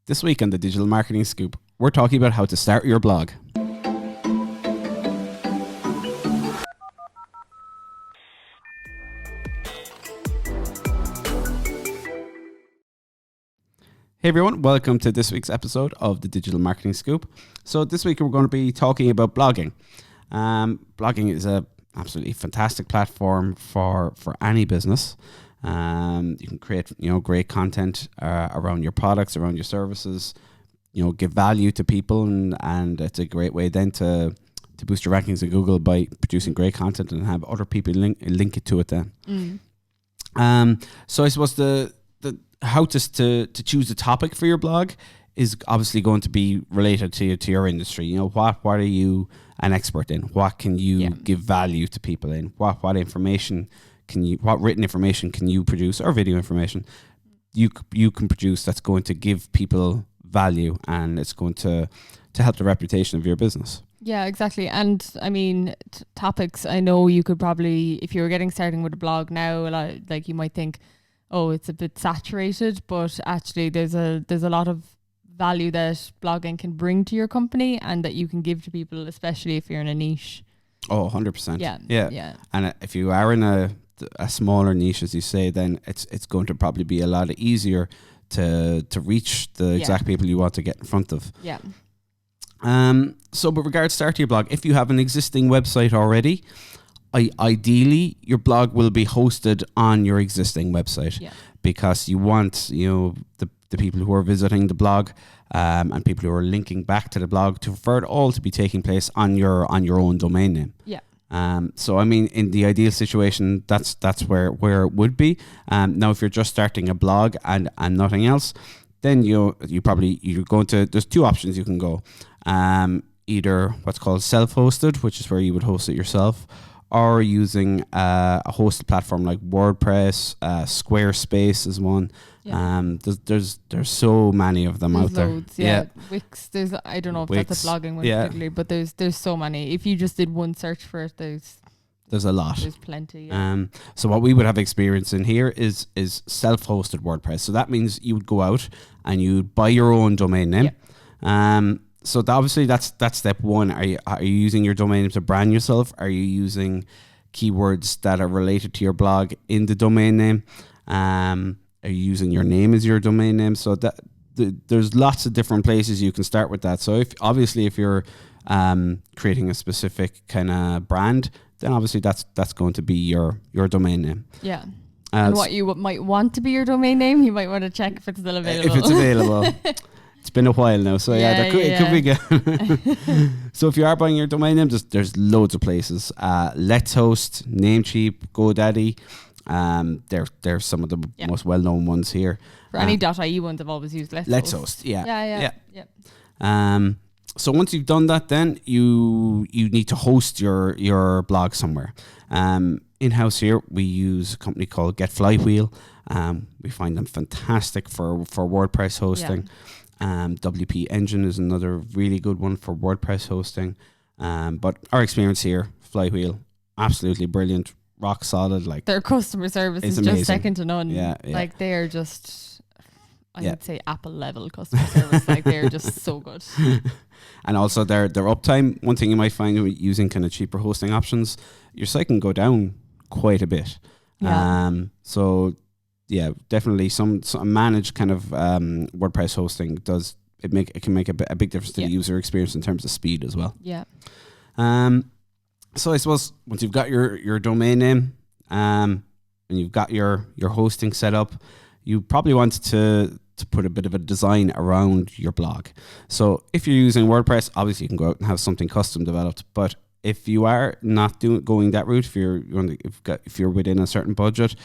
This week on the Digital Marketing Scoop, we're talking about how to start your blog. Hey everyone, welcome to this week's episode of the Digital Marketing Scoop. So this week we're going to be talking about blogging. Blogging is a absolutely fantastic platform for any business. You can create, great content around your products, around your services, give value to people, and it's a great way then to boost your rankings in Google by producing great content and have other people link it to it then. So I suppose the how to choose a topic for your blog is obviously going to be related to your industry. What are you an expert in? What can you give value to people in? What information what written information can you produce, or video information you can produce that's going to give people value, and it's going to help the reputation of your business. Yeah, exactly. And I mean, topics, I know you could probably, if you were getting started with a blog now, like you might think, oh, it's a bit saturated, but actually there's a lot of value that blogging can bring to your company and that you can give to people, especially if you're in a niche. Oh, 100%. Yeah. And if you are in a smaller niche, as you say, then it's going to probably be a lot easier to reach the exact people you want to get in front of. Yeah. So with regards to starting your blog, if you have an existing website already, ideally your blog will be hosted on your existing website, because you want the people who are visiting the blog and people who are linking back to the blog for it all to be taking place on your own domain name. Yeah. So I mean, in the ideal situation, that's where it would be. Now, if you're just starting a blog and nothing else, then you're going to, there's two options you can go. Either what's called self-hosted, which is where you would host it yourself, or using a hosted platform like WordPress. Squarespace is one. There's so many of them out there. Loads, Wix, I don't know if that's a blogging one particularly, but there's so many. If you just did one search for it, there's a lot. There's plenty. So what we would have experience in here is self-hosted WordPress. So that means you would go out and you'd buy your own domain name. So obviously that's step one. Are you using your domain name to brand yourself? Are you using keywords that are related to your blog in the domain name? Are you using your name as your domain name? So that there's lots of different places you can start with that. So if you're creating a specific kind of brand, then obviously that's going to be your domain name. Yeah. And what you might want to be your domain name, you might want to check if it's still available. If it's available. It's been a while now, so it could be good. So if you are buying your domain name, there's loads of places. Let's Host, Namecheap, GoDaddy. They're some of the most well-known ones here. For any .ie ones, I've always used Let's Host. Yeah. So once you've done that, then you need to host your blog somewhere. In-house here, we use a company called Get Flywheel. We find them fantastic for WordPress hosting. WP Engine is another really good one for WordPress hosting. But our experience here, Flywheel, absolutely brilliant, rock solid. Like, their customer service is amazing. Just second to none. Yeah. Like, they are just, I would say Apple level customer service. Like, they're just so good. And also their uptime. One thing you might find with using kind of cheaper hosting options, your site can go down quite a bit. So yeah, definitely some managed kind of WordPress hosting can make a big difference to the user experience in terms of speed as well. Yeah. So I suppose once you've got your domain name and you've got your hosting set up, you probably want to put a bit of a design around your blog. So if you're using WordPress, obviously you can go out and have something custom developed. But if you are not going that route, if you're within a certain budget,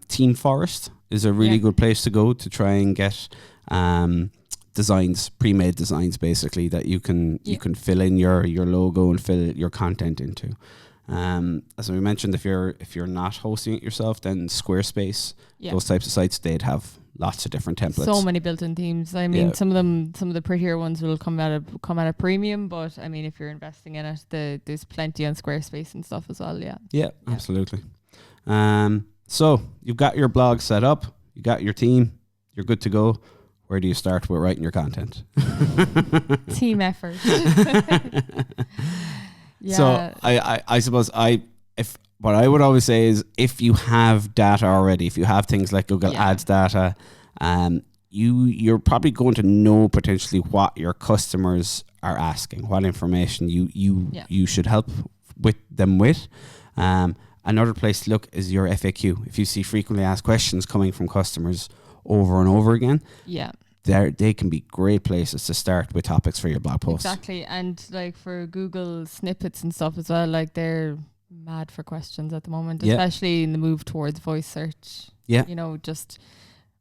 Team Forest is a really good place to go to try and get designs, pre-made designs, basically, that you can fill in your logo and fill your content into. As we mentioned, if you're not hosting it yourself, then Squarespace, those types of sites, they'd have lots of different templates. So many built-in themes. I mean, some of the prettier ones will come at a premium, but I mean, if you're investing in it, there's plenty on Squarespace and stuff as well. Yeah, absolutely. So you've got your blog set up, you got your team, you're good to go. where do you start with writing your content? Team effort. Yeah. So I suppose what I would always say is, if you have data already, if you have things like Google Ads data, you're probably going to know potentially what your customers are asking, what information you should help with them with. Another place to look is your FAQ. If you see frequently asked questions coming from customers over and over again, they can be great places to start with topics for your blog posts. Exactly. And like for Google snippets and stuff as well, like they're mad for questions at the moment, especially in the move towards voice search. Yeah. You know, just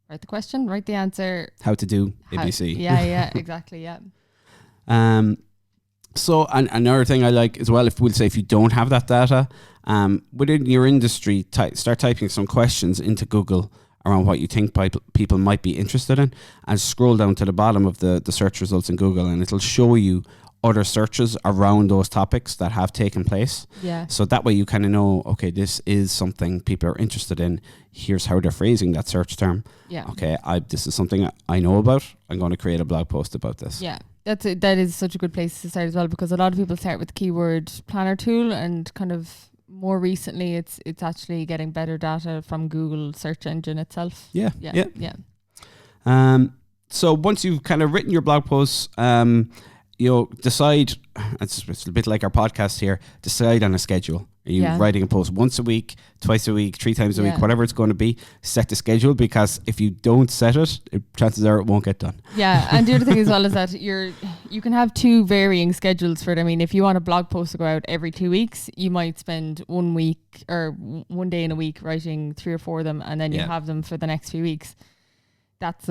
write the question, write the answer. How to do ABC. Yeah, exactly, yeah. So another thing I like as well, if you don't have that data, within your industry, start typing some questions into Google around what you think people might be interested in, and scroll down to the bottom of the search results in Google, and it'll show you other searches around those topics that have taken place. Yeah. So that way you kind of know, okay, this is something people are interested in. Here's how they're phrasing that search term. Yeah. Okay, this is something I know about. I'm going to create a blog post about this. Yeah. That is such a good place to start as well, because a lot of people start with the keyword planner tool, and kind of more recently it's actually getting better data from Google search engine itself. Yeah. So once you've kind of written your blog posts, decide, it's a bit like our podcast here, decide on a schedule. Are you writing a post once a week, twice a week, 3 times a week, whatever it's going to be? Set the schedule, because if you don't set it, chances are it won't get done. Yeah, and the other thing as well is that you can have 2 varying schedules for it. I mean, if you want a blog post to go out every 2 weeks, you might spend 1 week or 1 day in a week writing 3 or 4 of them, and then you have them for the next few weeks. That's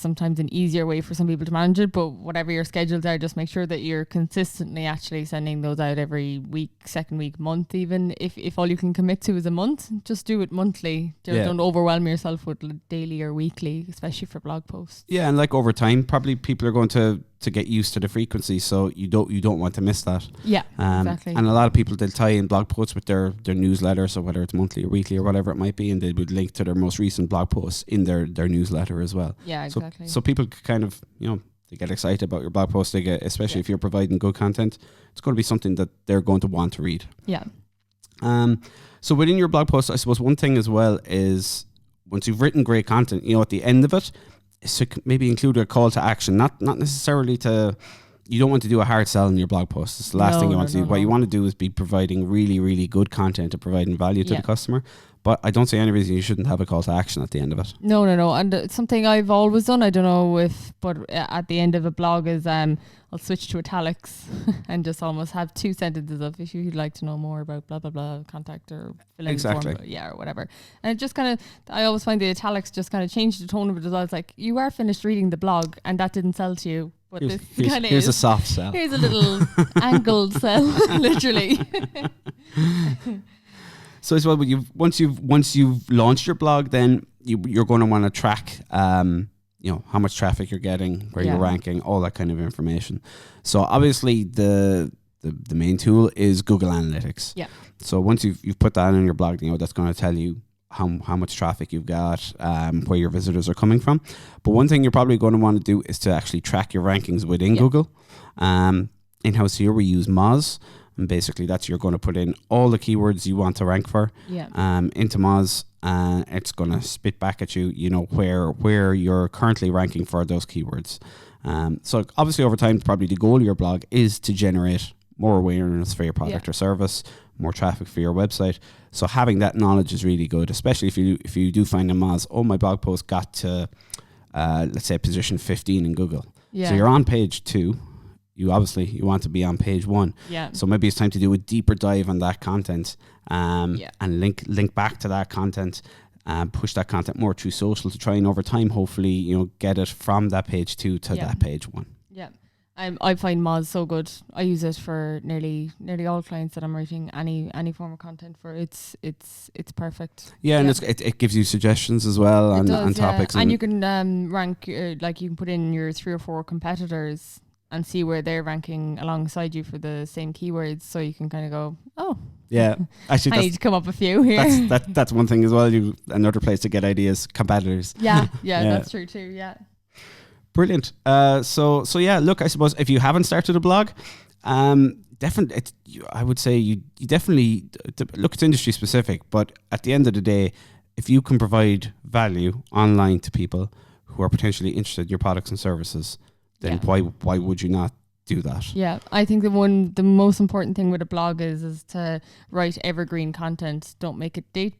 sometimes an easier way for some people to manage it, but whatever your schedules are, just make sure that you're consistently actually sending those out every week, second week, month. Even if all you can commit to is a month, just do it monthly. Don't overwhelm yourself with daily or weekly, especially for blog posts. Yeah, and like over time, probably people are going to get used to the frequency, so you don't want to miss that. Yeah, exactly. And a lot of people, they'll tie in blog posts with their newsletter, so whether it's monthly or weekly or whatever it might be, and they would link to their most recent blog posts in their newsletter as well. Yeah, exactly. So people kind of, they get excited about your blog post. They get, especially if you're providing good content, it's going to be something that they're going to want to read. Yeah. So within your blog post, I suppose one thing as well is, once you've written great content, at the end of it, so maybe include a call to action, not necessarily you don't want to do a hard sell in your blog post. It's the last thing you want to do. What you want to do is be providing really, really good content and providing value to the customer. But I don't see any reason you shouldn't have a call to action at the end of it. No. And it's something I've always done. I don't know but at the end of a blog is I'll switch to italics and just almost have 2 sentences of, if you'd like to know more about blah, blah, blah, contact or fill in the form, or whatever. And it just kind of, I always find the italics just kind of change the tone of it as well. It's like, you are finished reading the blog and that didn't sell to you. But here's a soft sell. Here's a little angled sell, literally. So as well, once you've launched your blog, then you're going to want to track, how much traffic you're getting, where you're ranking, all that kind of information. So obviously the main tool is Google Analytics. Yeah. So once you've put that in your blog, that's going to tell you how much traffic you've got, where your visitors are coming from. But one thing you're probably going to want to do is to actually track your rankings within Google. In-house here, we use Moz. And basically you're going to put in all the keywords you want to rank for into Moz, and it's going to spit back at you, where you're currently ranking for those keywords. So obviously over time, probably the goal of your blog is to generate more awareness for your product or service, more traffic for your website. So having that knowledge is really good, especially if you do find in Moz, my blog post got to, let's say, position 15 in Google. Yeah. So you're on page 2. You want to be on page 1. Yeah. So maybe it's time to do a deeper dive on that content, and link back to that content, and push that content more through social to try and over time, hopefully, get it from that page 2 to that page 1. Yeah. I find Moz so good. I use it for nearly all clients that I'm writing any form of content for. It's perfect. Yeah, and it gives you suggestions as well on topics. And you can rank, like you can put in your 3 or 4 competitors and see where they're ranking alongside you for the same keywords, so you can kind of go, yeah, actually, I need to come up a few here. That's one thing as well. Another place to get ideas, competitors. Yeah, that's true too. Yeah. Brilliant. So yeah, look, I suppose if you haven't started a blog, definitely, I would say you definitely look. It's industry specific, but at the end of the day, if you can provide value online to people who are potentially interested in your products and services, then why would you not do that? Yeah, I think the most important thing with a blog is to write evergreen content. Don't make it date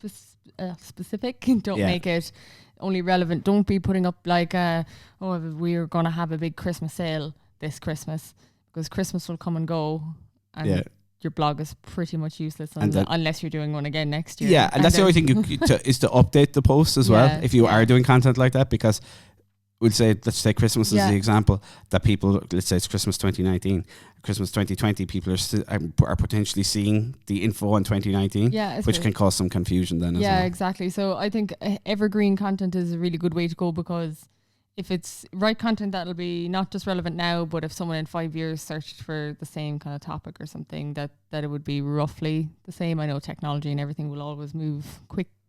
specific. Don't make it only relevant. Don't be putting up like, we're going to have a big Christmas sale this Christmas, because Christmas will come and go, and your blog is pretty much useless unless you're doing one again next year. Yeah, and that's the only thing is to update the post as well if you are doing content like that, because let's say Christmas is the example that people, let's say it's Christmas 2019, Christmas 2020, people are potentially seeing the info on 2019, which can cause some confusion then as well. Yeah, exactly. So I think evergreen content is a really good way to go, because if it's right content, that'll be not just relevant now, but if someone in 5 years searched for the same kind of topic or something, that it would be roughly the same. I know technology and everything will always move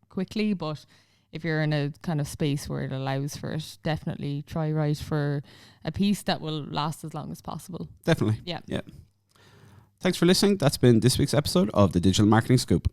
quickly, but if you're in a kind of space where it allows for it, definitely try write for a piece that will last as long as possible. Definitely. Yeah. Thanks for listening. That's been this week's episode of the Digital Marketing Scoop.